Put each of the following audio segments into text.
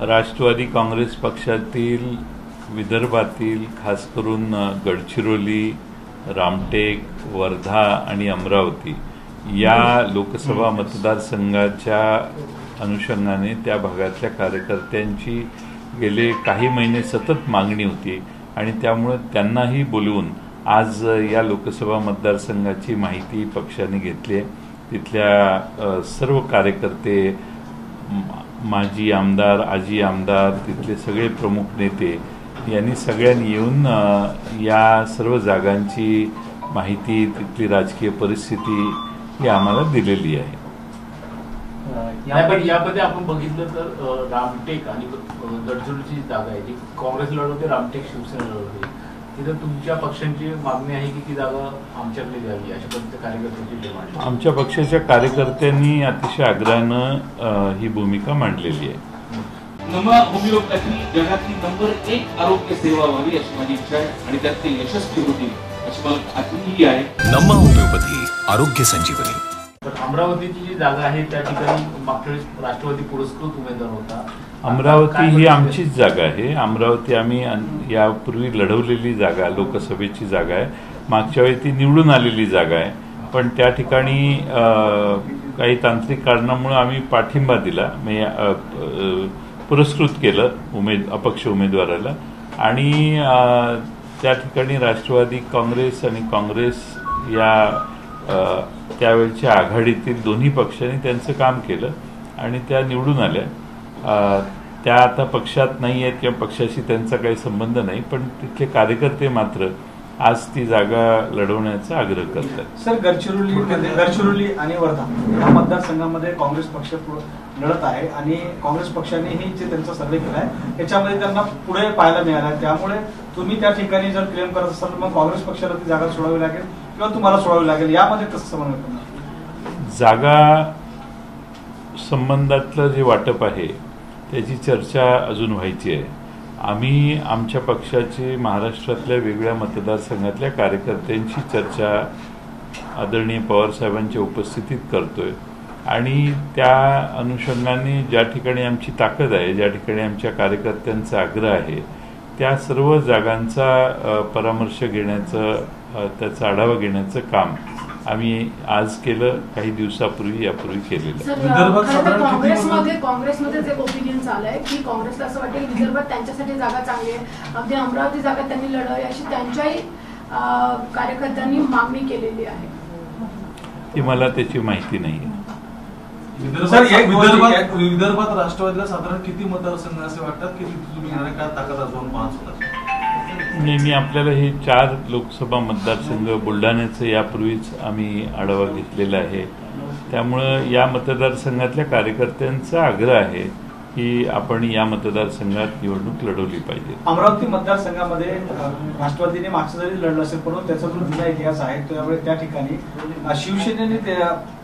राष्ट्रवादी काँग्रेस पक्षातील विदर्भातील खास करून गडचिरोली, रामटेक, वर्धा आणि अमरावती या लोकसभा मतदारसंघाच्या अनुषंगाने त्या भागातल्या कार्यकर्त्यांची गेले काही महिने सतत मागणी होती आणि त्यामुळे त्यांनाही बोलवून आज या लोकसभा मतदारसंघाची माहिती पक्षाने घेतली आहे। तिथल्या सर्व कार्यकर्ते, माजी आमदार, आजी आमदार, तिथले सगळे प्रमुख नेते यांनी सगळ्यांनी येऊन या सर्व जागांची माहिती, तिथली राजकीय परिस्थिती ही आम्हाला दिलेली आहे। यामध्ये आपण बघितलं तर रामटेक आणि गडचिरोलीची जागा आहे जी काँग्रेस लढवते, रामटेक शिवसेना लढवते, तिथं तुमच्या पक्षांची मागणी आहे की ती जागा आमच्याकडे द्यावी अशा पद्धतीने कार्यकर्त्यांची डिमांड। आमच्या पक्षाच्या कार्यकर्त्यांनी अतिशय आग्रहानं ही भूमिका मांडलेली आहे। नमा होमिओपॅथी जगातली नंबर 1 आरोग्य सेवा व्हावी अशी माझी इच्छा आहे आणि त्यात ते यशस्वी होतील अशी मला खात्री आहे। नमा होमिओपॅथी आरोग्य संजीवनी। अमरावतीची जी जागा आहे त्या ठिकाणी मागच्या वेळेस राष्ट्रवादी पुरस्कृत उमेदवार होता। अमरावती ही आमचीच जागा आहे। अमरावती आम्ही यापूर्वी लढवलेली जागा, लोकसभेची जागा आहे। मागच्या वेळी ती निवडून आलेली जागा आहे, पण त्या ठिकाणी काही तांत्रिक कारणामुळे आम्ही पाठिंबा दिला, पुरस्कृत केलं अपक्ष उमेदवाराला आणि त्या ठिकाणी राष्ट्रवादी काँग्रेस आणि काँग्रेस या त्यावेळच्या आघाडीतील दोन्ही पक्षांनी त्यांचं काम केलं आणि त्या निवडून आल्या। त्या आता पक्षात नाही आहेत किंवा पक्षाशी त्यांचा काही संबंध नाही, पण तिथले कार्यकर्ते मात्र आज ती जागा लढवण्याचा आग्रह करतात। सर, गडचिरोली आणि वर्धा या मतदारसंघामध्ये काँग्रेस पक्ष लढत आहे आणि काँग्रेस पक्षानेही जे त्यांचा सर्वे केला आहे त्याच्यामध्ये त्यांना पुढे पाहायला मिळालं आहे। त्यामुळे तुम्ही त्या ठिकाणी जर क्लेम करत असाल तर मग काँग्रेस पक्षाला ती जागा सोडावी लागेल किंवा तुम्हाला सोडावी लागेल, यामध्ये कसं समन्वय करणार? जागा संबंधातलं जे वाटप आहे त्याची चर्चा अजून व्हायची आहे। आम्ही आमच्या पक्षाचे महाराष्ट्रातल्या वेगळ्या मतदारसंघातल्या कार्यकर्त्यांची चर्चा आदरणीय पवारसाहेबांच्या उपस्थितीत करतोय आणि त्या अनुषंगाने ज्या ठिकाणी आमची ताकद आहे, ज्या ठिकाणी आमच्या कार्यकर्त्यांचा आग्रह आहे, त्या सर्व जागांचा परामर्श घेण्याचं, त्याचा आढावा घेण्याचं काम आम्ही आज केलं, काही दिवसापूर्वी यापूर्वी केलेलं। काँग्रेसमध्ये एक ओपिनियन चाललंय की काँग्रेसला असं वाटतं की विदर्भात त्यांच्यासाठी जागा चांगली आहे, अगदी अमरावती जागा त्यांनी लढावी अशी त्यांच्याही कार्यकर्त्यांनी मागणी केलेली आहे। ती मला त्याची माहिती नाही आहे। विदर्भात राष्ट्रवादीला साधारण किती मतदारसंघ असे वाटतात की तुम्ही काय ताकद अजून पाहत? नेहमी आपल्याला हे 4 लोकसभा मतदारसंघ, बुलढाण्याचं यापूर्वीच आम्ही आढावा घेतलेला आहे, त्यामुळं या मतदारसंघातल्या कार्यकर्त्यांचा आग्रह आहे की आपण या मतदारसंघात निवडणूक लढवली पाहिजे। अमरावती मतदारसंघामध्ये राष्ट्रवादीने मागचं जरी लढलं असेल पण त्याचा जो जुना इतिहास आहे त्यामुळे त्या ठिकाणी शिवसेनेने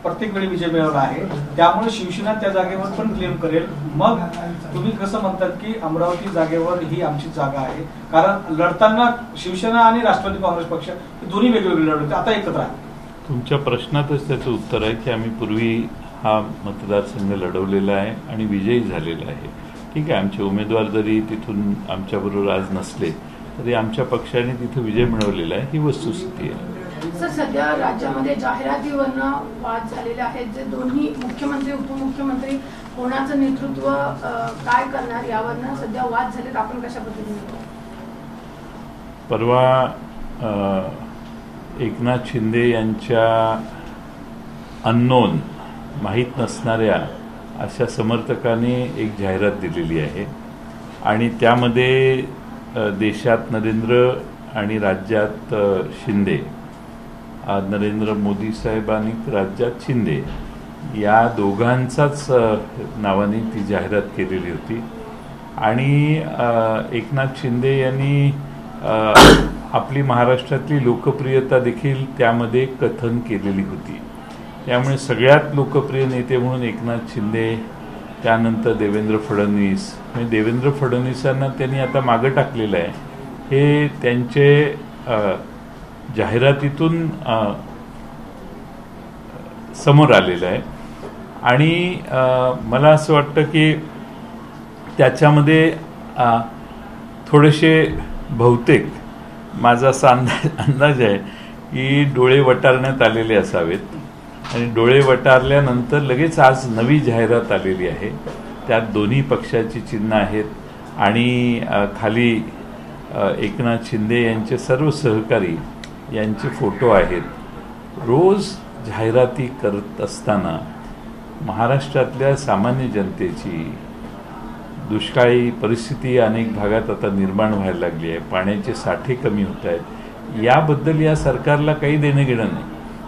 प्रत्येक वेळी विजय मिळवला आहे, त्यामुळे शिवसेना त्या जागेवर पण क्लेम करेल। मग तुम्ही कसं म्हणतात की अमरावती जागेवर ही आमची जागा आहे, कारण लढताना शिवसेना आणि राष्ट्रवादी काँग्रेस पक्ष दोन्ही वेगवेगळे लढवते, आता एकत्र आहे। तुमच्या प्रश्नातच त्याचं उत्तर आहे की आम्ही पूर्वी हा मतदारसंघ लढवलेला आहे आणि विजयी झालेला आहे। ठीक आहे, आमचे उमेदवार जरी तिथून आमच्याबरोबर आज नसले तरी आमच्या पक्षाने तिथं विजय मिळवलेला आहे, ही वस्तुस्थिती आहे। सर, सध्या राज्यामध्ये जाहिरातीवरनं वाद झालेले आहेत, जे दोन्ही मुख्यमंत्री उपमुख्यमंत्री कोणाचं नेतृत्व काय करणार यावरनं सध्या वाद झालेत, आपण कशा पद्धतीने? परवा एकनाथ शिंदे यांच्या अननोन, माहीत नसणाऱ्या अशा समर्थकाने एक जाहिरात दिलेली आहे आणि त्यामध्ये देशात नरेंद्र आणि राज्यात शिंदे, नरेंद्र मोदी साहेब आणि राज्यात शिंदे या दोघांचाच नावाने ती जाहिरात केलेली होती आणि एकनाथ शिंदे यांनी आपली महाराष्ट्रातली लोकप्रियता देखील त्यामध्ये कथन केलेली होती। त्यामुळे सगळ्यात लोकप्रिय नेते म्हणून एकनाथ शिंदे, त्यानंतर देवेंद्र फडणवीस, म्हणजे देवेंद्र फडणवीसांना त्यांनी आता मागं टाकलेलं आहे, हे त्यांचे जाहिरातीतून समोर आलेलं आहे आणि मला असं वाटतं की त्याच्यामध्ये थोडेसे बहुतेक माझा असा अंदाज आहे की डोळे वटारण्यात आलेले असावेत आणि डोळे वटारल्यानंतर लगेच आज नवी जाहिरात आलेली आहे. त्यात दोन्ही पक्षाची चिन्ह आहेत आणि खाली एकनाथ शिंदे यांचे सर्व सहकारी यांचे फोटो आहेत. रोज जाहिराती करत असताना महाराष्ट्रातल्या सामान्य जनतेची दुष्काळी परिस्थिती अनेक भागात आता निर्माण व्हायला लागली आहे. पाण्याचे साठे कमी होत आहेत. याबद्दल या सरकारला काही देणं घेणं नाही.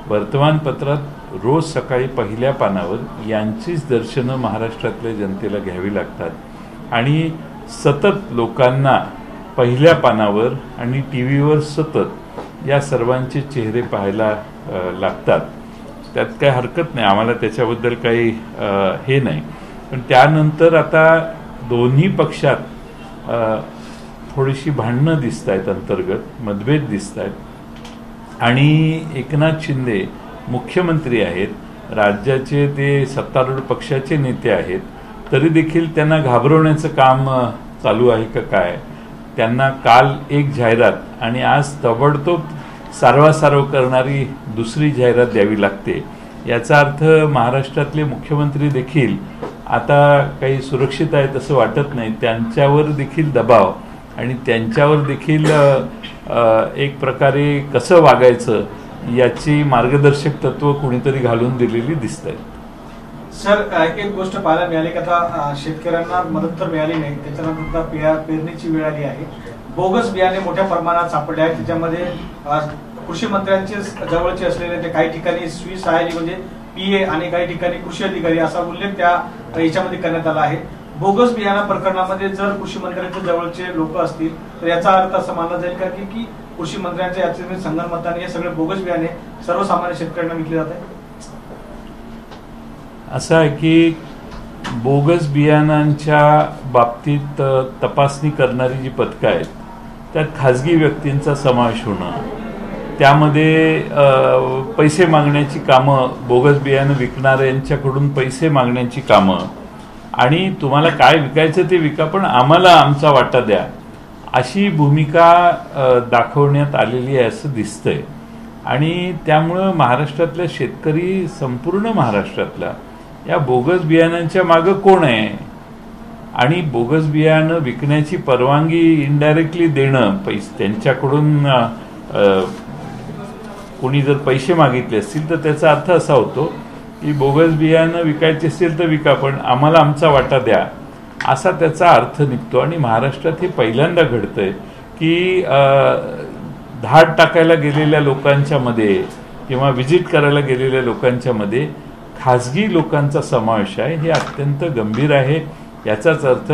वर्तमानपत्रात रोज सकाळी पहिल्या पानावर यांचीच दर्शनं महाराष्ट्रातल्या जनतेला घ्यावी लागतात आणि सतत लोकांना पहिल्या पानावर आणि टी व्हीवर सतत या सर्वांचे चेहरे पाहायला लागतात. त्यात काही हरकत नाही, आम्हाला त्याच्याबद्दल काही हे नाही. पण त्यानंतर आता दोन्ही पक्षात थोडीशी भांडणं दिसत आहेत, अंतर्गत मतभेद दिसत आहेत आणि एकनाथ शिंदे मुख्यमंत्री आहेत, राज्याचे ते सत्तारूढ पक्षाचे नेते आहेत, तरी देखील त्यांना घाबरवण्याचं काम चालू आहे का काय. त्यांना काल एक जाहिरात आणि आज ताबडतोब सारवासारव करणारी दुसरी जाहिरात द्यावी लागते. याचा अर्थ महाराष्ट्रातले मुख्यमंत्री देखील आता काही सुरक्षित आहेत असं वाटत नाही. त्यांच्यावर देखील दबाव आणि त्यांच्यावर देखील एक प्रकारे कसं वागायचं याची मार्गदर्शक तत्व कुणीतरी घालून दिलेली दिसत आहेत. सर, एक गोष्ट पाहायला मिळाली की आता शेतकऱ्यांना मदत तर मिळाली नाही, त्याच्यानंतर पेरणीची वेळ आली आहे. बोगस बियाणे मोठ्या प्रमाणात सापडले आहेत. त्याच्यामध्ये कृषी मंत्र्यांचे जवळचे असलेले ते काही ठिकाणी स्वसहाय्यता म्हणजे PA आणि काही ठिकाणी कृषी अधिकारी असा उल्लेख त्या याच्यामध्ये करण्यात आला आहे. बोगस बियाणा प्रकरणामध्ये जर कृषी मंत्र्यांच्या जवळचे लोक असतील तर याचा अर्थ असं मानला जाईल का की कृषी मंत्र्यांच्या याचे संगनमताने हे सगळे बोगस बियाणे सर्वसामान्य शेतकऱ्यांना विकले जात आहे. असं आहे की बोगस बियाणांच्या बाबतीत तपासणी करणारी जी पथकं आहेत त्यात खाजगी व्यक्तींचा समावेश होणं, त्यामध्ये पैसे मागण्याची कामं, बोगस बियाणं विकणाऱ्यांच्याकडून पैसे मागण्याची कामं आणि तुम्हाला काय विकायचं ते विका पण आम्हाला आमचा वाटा द्या, अशी भूमिका दाखवण्यात आलेली आहे असं दिसतंय. आणि त्यामुळं महाराष्ट्रातल्या शेतकरी, संपूर्ण महाराष्ट्रातला या बोगस बियाणांच्या मागं कोण आहे आणि बोगस बियाणं विकण्याची परवानगी इनडायरेक्टली देणं, त्यांच्याकडून कोणी जर पैसे मागितले असतील तर त्याचा अर्थ असा होतो की बोगस बियाणं विकायचे असेल तर विका पण आम्हाला आमचा वाटा द्या, असा त्याचा अर्थ निघतो. आणि महाराष्ट्रात हे पहिल्यांदा घडतंय की धाड टाकायला गेलेल्या लोकांच्या मध्ये किंवा व्हिजिट करायला गेलेल्या लोकांच्या मध्ये खाजगी लोकांचा समावेश आहे. हे अत्यंत गंभीर आहे. याचाच अर्थ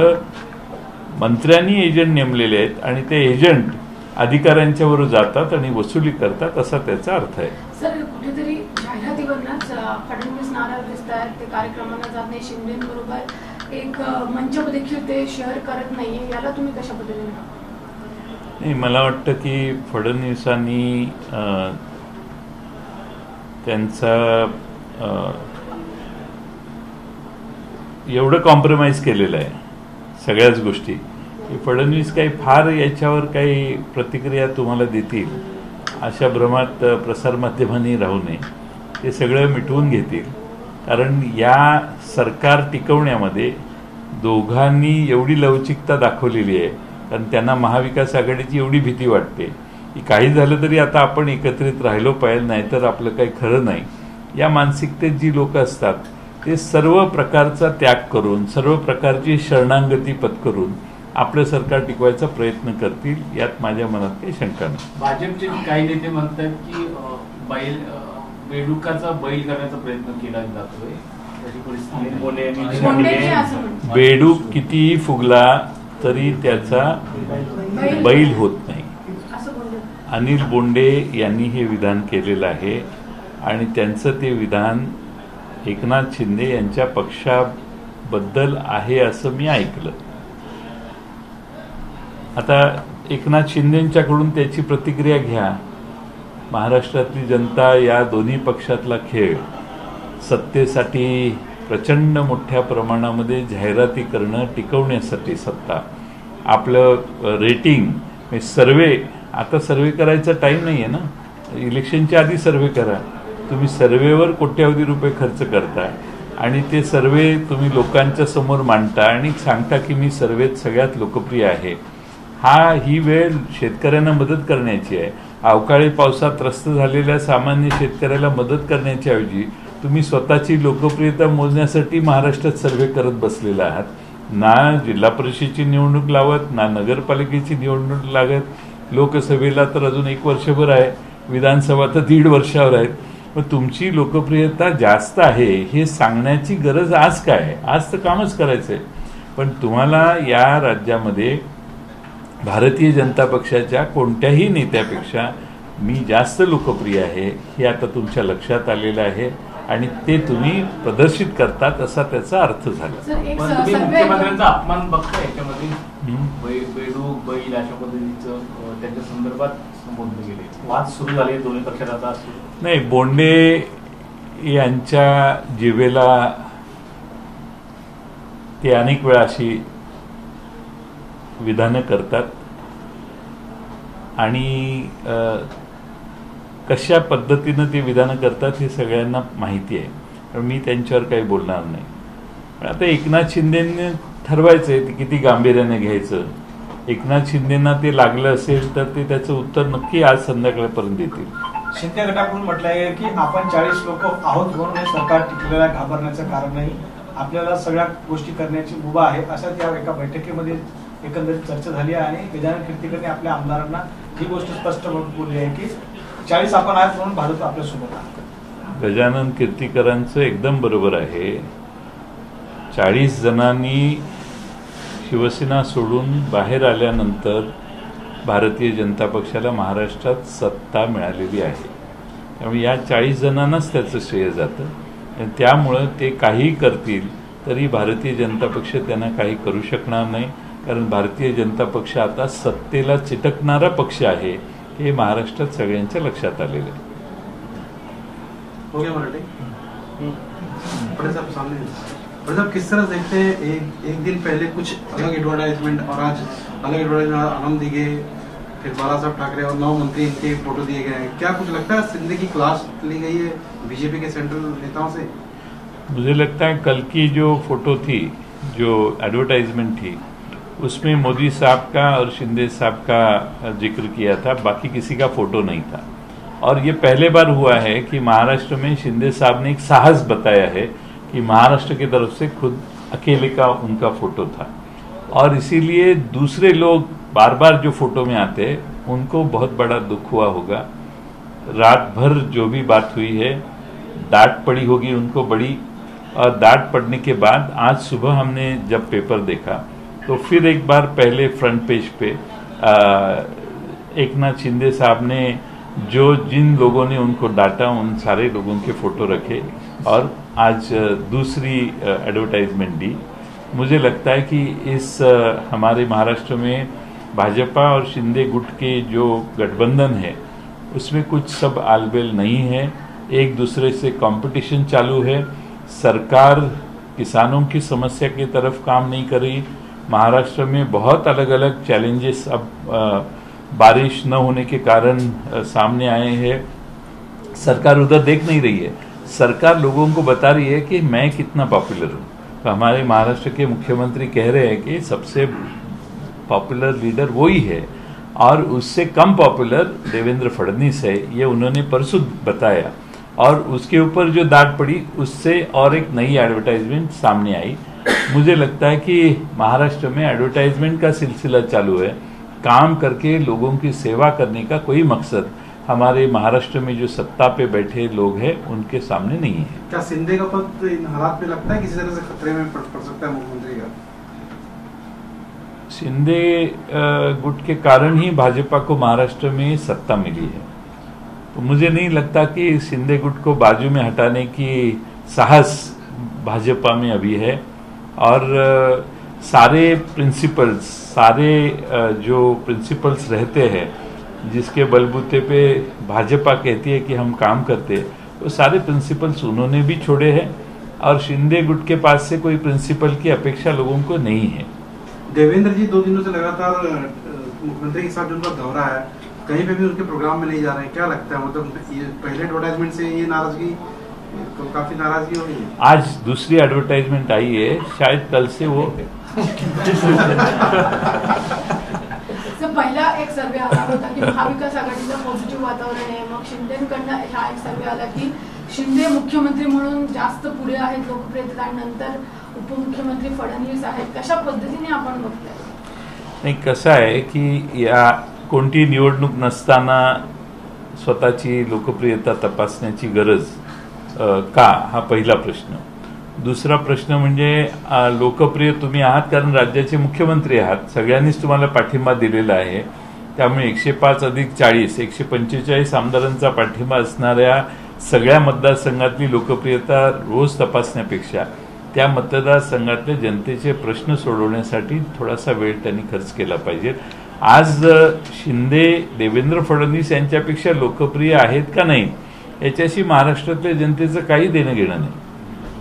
मंत्र्यांनी एजंट नेमलेले आहेत आणि ते एजंट अधिकाऱ्यांच्यावर जातात आणि वसुली करतात, असा त्याचा अर्थ आहे. सर, कुठेतरी जाहिरातीवरच फडणवीस नाराज दिसत आहेत, ते कार्यक्रमांना जात नाही, शिंदेबरोबर एक मंच देखील ते शेअर करत नाहीये, याला तुम्ही कशा पद्धतीने? नाही, मला वाटतं की फडणवीसांनी त्यांचा एवढं कॉम्प्रोमाइज केलेलं आहे सगळ्याच गोष्टी की फडणवीस काही फार याच्यावर काही प्रतिक्रिया तुम्हाला देतील अशा भ्रमात प्रसारमाध्यमांनी राहू नये. ते सगळं मिटवून घेतील. कारण या सरकार टिकवण्यामध्ये दोघांनी एवढी लवचिकता दाखवलेली आहे. कारण त्यांना महाविकास आघाडीची एवढी भीती वाटते की काही झालं तरी आता आपण एकत्रित राहिलो पाहिजे, नाहीतर आपलं काही खरं नाही. या मानसिकतेत जी लोक असतात ते सर्व प्रकारचा त्याग करून, सर्व प्रकारची शरणागती पत्करून आपलं सरकार टिकवायचा प्रयत्न करतील, यात माझ्या मनात काही शंका नाही. भाजपचे काही नेते म्हणतात की बेडुकाचा बैल करण्याचा प्रयत्न केला जातोय. बेडूक कितीही फुगला तरी त्याचा बैल होत नाही. अनिल बोंडे यांनी हे विधान केलेलं आहे आणि त्यांचं ते विधान एकनाथ शिंदे यांच्या पक्षाबद्दल आहे असं मी ऐकलं. आता एकनाथ शिंदेंच्याकडून त्याची प्रतिक्रिया घ्या. महाराष्ट्रातली जनता या दोन्ही पक्षातला खेळ, सत्तेसाठी प्रचंड मोठ्या प्रमाणामध्ये जाहिराती करणं टिकवण्यासाठी सत्ता, आपलं रेटिंग, सर्वे, आता सर्वे करायचा टाईम नाही आहे ना, इलेक्शनच्या आधी सर्वे करा. तुम्ही सर्वेवर कोट्यावधी रुपये खर्च करता आणि ते सर्वे तुम्ही लोकांच्या समोर मांडता आणि सांगता की मी सर्वेत सगळ्यात लोकप्रिय आहे. ही वेळ शेतकऱ्यांना मदत करण्याची आहे. अवकाळी पावसात त्रस्त झालेल्या सामान्य शेतकऱ्याला मदत करण्याच्या ऐवजी तुम्ही स्वतःची लोकप्रियता मोजण्यासाठी महाराष्ट्रात सर्वे करत बसलेला आहात. ना जिल्हा परिषदेची निवडणूक लावत, ना नगरपालिकेची निवडणूक लागत. लोकसभेला तर अजून 1 वर्षभर आहे, विधानसभा तर 1.5 वर्षावर आहेत. मग तुमची लोकप्रियता जास्त आहे हे सांगण्याची गरज आज काय आहे? आज तर कामच करायचं आहे. पण तुम्हाला या राज्यामध्ये भारतीय जनता पक्षाच्या कोणत्याही नेत्यापेक्षा मी जास्त लोकप्रिय आहे हे आता तुमच्या लक्षात आलेलं आहे आणि ते तुम्ही प्रदर्शित करतात असा त्याचा अर्थ झाला. पण तुम्ही मुख्यमंत्र्यांचा अपमान बघताय याच्यामध्ये, बेडूक, बैल अशा पद्धतीचं त्यांच्या संदर्भात संबोधले गेले, वाद सुरू झाले दोन्ही पक्षात. आता नाही, बोंडे यांच्या जिभेला ते अनेक वेळा अशी विधानं करतात आणि कशा पद्धतीनं ते विधानं करतात हे सगळ्यांना माहिती आहे. पण मी त्यांच्यावर काही बोलणार नाही. पण आता एकनाथ शिंदेने ठरवायचं आहे किती गांभीर्याने घ्यायचं. एकनाथ शिंदेना ते लागलं असेल तर ते त्याचं उत्तर नक्की आज संध्याकाळपर्यंत देतील. शिंदे गटाकडून म्हटलं आहे की आपण 40 लोक आहोत म्हणून हे सरकार टिकलेला घाबरण्याचं कारण नाही, आपल्याला सगळ्या गोष्टी करण्याची मुभा आहे, असं त्या एका बैठकीमध्ये एकंदरीत चर्चा झाली आहे. आणि गजानन कीर्तीकरने आपल्या आमदारांना ही गोष्ट स्पष्ट बोलली आहे की 40 आपण आहात म्हणून भाजप आपल्यासोबत आहे. गजानन कीर्तीकरांचं एकदम बरोबर आहे. 40 जणांनी शिवसेना सोडून बाहेर आल्यानंतर भारतीय जनता पक्षाला महाराष्ट्रात सत्ता मिळालेली आहे. त्यामुळे या 40 जणांनाच त्याचं श्रेय जातं. आणि त्यामुळं ते काही करतील तरी भारतीय जनता पक्ष त्यांना काही करू शकणार नाही. कारण भारतीय जनता पक्ष आता सत्तेला चिटकणारा पक्ष आहे हे महाराष्ट्रात सगळ्यांच्या लक्षात आलेलं आहे. साहब किस तरह देखते हैं एक दिन पहले कुछ अलग एडवर्टाइजमेंट और आज अलग एडवर्टाइजमेंट, आनंद दिघे, फिर बाला साहब ठाकरे और 9 मंत्री इनके फोटो दिए गए हैं. क्या कुछ लगता है सिंधे की क्लास ली गई है बीजेपी के सेंट्रल नेताओं से? मुझे लगता है कल की जो फोटो थी, जो एडवर्टाइजमेंट थी, उसमें मोदी साहब का और शिंदे साहब का जिक्र किया था, बाकी किसी का फोटो नहीं था. और ये पहले बार हुआ है कि महाराष्ट्र में शिंदे साहब ने एक साहस बताया है कि महाराष्ट्र की तरफ से खुद अकेले का उनका फोटो था. और इसीलिए दूसरे लोग बार बार जो फोटो में आते हैं उनको बहुत बड़ा दुख हुआ होगा. रात भर जो भी बात हुई है डांट पड़ी होगी उनको बड़ी, और डांट पड़ने के बाद आज सुबह हमने जब पेपर देखा तो फिर एक बार पहले फ्रंट पेज पे एकनाथ शिंदे साहब ने जिन लोगों ने उनको डांटा उन सारे लोगों के फोटो रखे और आज दूसरी एडवर्टाइजमेंट दी. मुझे लगता है कि इस हमारे महाराष्ट्र में भाजपा और शिंदे गुट के जो गठबंधन है उसमें कुछ सब आलबेल नहीं है. एक दूसरे से कंपटीशन चालू है. सरकार किसानों की समस्या की तरफ काम नहीं कर रही. महाराष्ट्र में बहुत अलग अलग चैलेंजेस अब बारिश न होने के कारण सामने आए हैं. सरकार उधर देख नहीं रही है. सरकार लोगों को बता रही है कि मैं कितना पॉपुलर हूँ. तो हमारे महाराष्ट्र के मुख्यमंत्री कह रहे हैं कि सबसे पॉपुलर लीडर वही है और उससे कम पॉपुलर देवेंद्र फडणवीस है, ये उन्होंने परसों बताया. और उसके ऊपर जो डांट पड़ी उससे और एक नई एडवर्टाइजमेंट सामने आई. मुझे लगता है कि महाराष्ट्र में एडवर्टाइजमेंट का सिलसिला चालू है. काम करके लोगों की सेवा करने का कोई मकसद हमारे महाराष्ट्र में जो सत्ता पे बैठे लोग हैं उनके सामने नहीं है. क्या शिंदे का पद इन हालात में लगता है किसी तरह से खतरे में पड़ सकता है मुख्यमंत्री का? शिंदे गुट के कारण ही भाजपा को महाराष्ट्र में सत्ता मिली है. तो मुझे नहीं लगता कि शिंदे गुट को बाजू में हटाने की साहस भाजपा में अभी है. और सारे जो प्रिंसिपल्स रहते हैं जिसके बलबूते पे भाजपा कहती है कि हम काम करते हैं, वो सारे प्रिंसिपल्स उन्होंने भी छोड़े हैं और शिंदे गुट के पास से कोई प्रिंसिपल की अपेक्षा लोगों को नहीं है। देवेंद्र जी 2 दिनों से लगातार मुख्यमंत्री के साथ उनका दौरा है, कहीं पे भी उनके प्रोग्राम में नहीं जा रहे हैं, क्या लगता है? मतलब ये पहले एडवर्टाइजमेंट से ये नाराजगी तो काफी नाराजगी हो रही है। आज दूसरी एडवर्टाइजमेंट आई है, शायद कल से वो पहिला एक सर्वे आला होता की महाविकास आघाडीचं पॉझिटिव्ह वातावरण आहे, मग शिंदेकडनं हा एक सर्वे आला की शिंदे मुख्यमंत्री म्हणून जास्त पुढे आहेत लोकप्रियतेत आणि नंतर उपमुख्यमंत्री फडणवीस आहेत, कशा पद्धतीने आपण बघताय? नाही, कसं आहे की या कोणती निवडणूक नसताना स्वतःची लोकप्रियता तपासण्याची गरज का, हा पहिला प्रश्न. दुसरा प्रश्न म्हणजे लोकप्रिय तुम्ही आहात कारण राज्याचे मुख्यमंत्री आहात, सगळ्यांनीच तुम्हाला पाठिंबा दिलेला आहे, त्यामुळे 105 अधिक 40 145 आमदारांचा पाठिंबा असणाऱ्या सगळ्या मतदारसंघातली लोकप्रियता रोज तपासण्यापेक्षा त्या मतदारसंघातल्या जनतेचे प्रश्न सोडवण्यासाठी थोडासा वेळ त्यांनी खर्च केला पाहिजे. आज शिंदे देवेंद्र फडणवीस यांच्यापेक्षा लोकप्रिय आहेत का नाही याच्याशी महाराष्ट्रातल्या जनतेचं काही देणं घेणं नाही.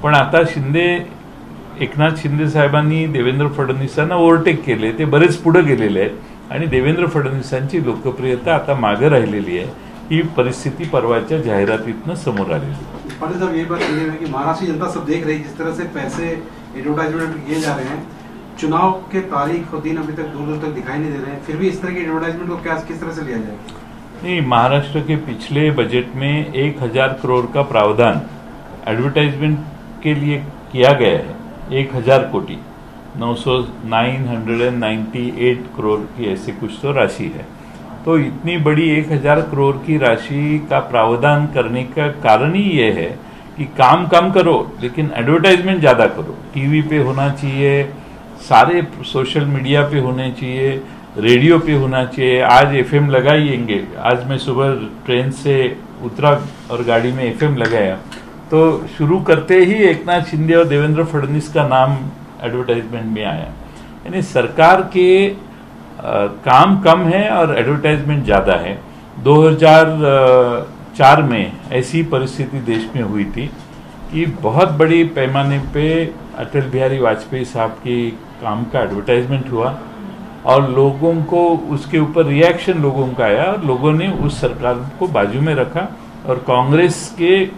पण आता एकनाथ शिंदे साहेबांनी देवेंद्र फडणवीसांना ओव्हरटेक केले, ते बरेच पुढे गेलेले आहेत आणि देवेंद्र फडणवीसांची लोकप्रियता आता मागे राहिलेली आहे. ही परिस्थिति परवाच्या जाहिरातीतनं समोर आलेली. पाटिल साहब, ये बात ये है कि महाराष्ट्र जनता सब देख रही है जिस तरह से पैसे एडवर्टाइजमेंट किए जा रहे हैं, चुनाव के तारीख और दिन अभी तक दूर तक दिखाई नहीं दे रहे हैं, फिर भी इस तरह की एडवर्टाइजमेंट को किस तरह से लिया जाए? नहीं, महाराष्ट्र के पिछले बजट में 1000 करोड़ का प्रावधान एडवर्टाइजमेंट के लिए किया गया है. 1000 कोटी 998 करोड़ की ऐसे कुछ तो राशि है. तो इतनी बड़ी 1000 करोड़ की राशि का प्रावधान करने का कारण ही ये है कि काम कम करो लेकिन एडवर्टाइजमेंट ज्यादा करो. टीवी पे होना चाहिए, सारे सोशल मीडिया पे होने चाहिए, रेडियो पे होना चाहिए. आज एफएम लगाएंगे, आज मैं सुबह ट्रेन से उतरा और गाड़ी में एफएम लगाया तो शुरू करते ही एकनाथ शिंदे और देवेंद्र फडणवीस का नाम एडवर्टाइजमेंट में आया. यानी सरकार के काम कम है और एडवर्टाइजमेंट ज्यादा है. 2004 में ऐसी परिस्थिति देश में हुई थी कि बहुत बड़ी पैमाने पे अटल बिहारी वाजपेयी साहब के काम का एडवर्टाइजमेंट हुआ और लोगों को उसके ऊपर रिएक्शन लोगों का आया और लोगों ने उस सरकार को बाजू में रखा और कांग्रेस के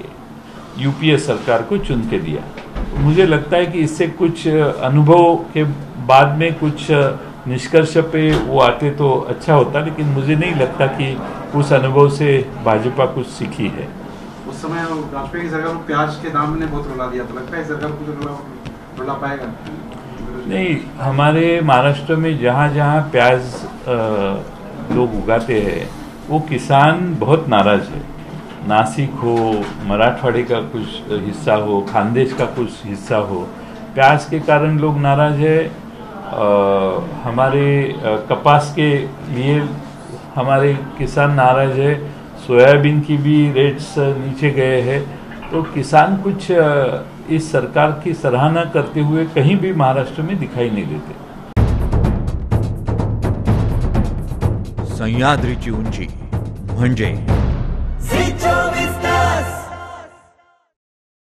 यूपीए सरकार को चुन के दिया. मुझे लगता है कि इससे कुछ अनुभव के बाद में कुछ निष्कर्ष पे वो आते तो अच्छा होता, लेकिन मुझे नहीं लगता कि उस अनुभव से भाजपा कुछ सीखी है. उस समय वाजपेयी की सरकार को प्याज के दाम ने बहुत रुला दिया, तो लगता है सरकार कुछ रुला पाएगा? नहीं, हमारे महाराष्ट्र में जहाँ जहाँ प्याज लोग उगाते हैं वो किसान बहुत नाराज है. नासिक हो, मराठवाड़े का कुछ हिस्सा हो, खानदेश का कुछ हिस्सा हो, प्याज के कारण लोग नाराज है. हमारे कपास के लिए हमारे किसान नाराज है. सोयाबीन की भी रेट्स नीचे गए हैं. तो किसान कुछ इस सरकार की सराहना करते हुए कहीं भी महाराष्ट्र में दिखाई नहीं देते. सह्याद्रीची उंची म्हणजे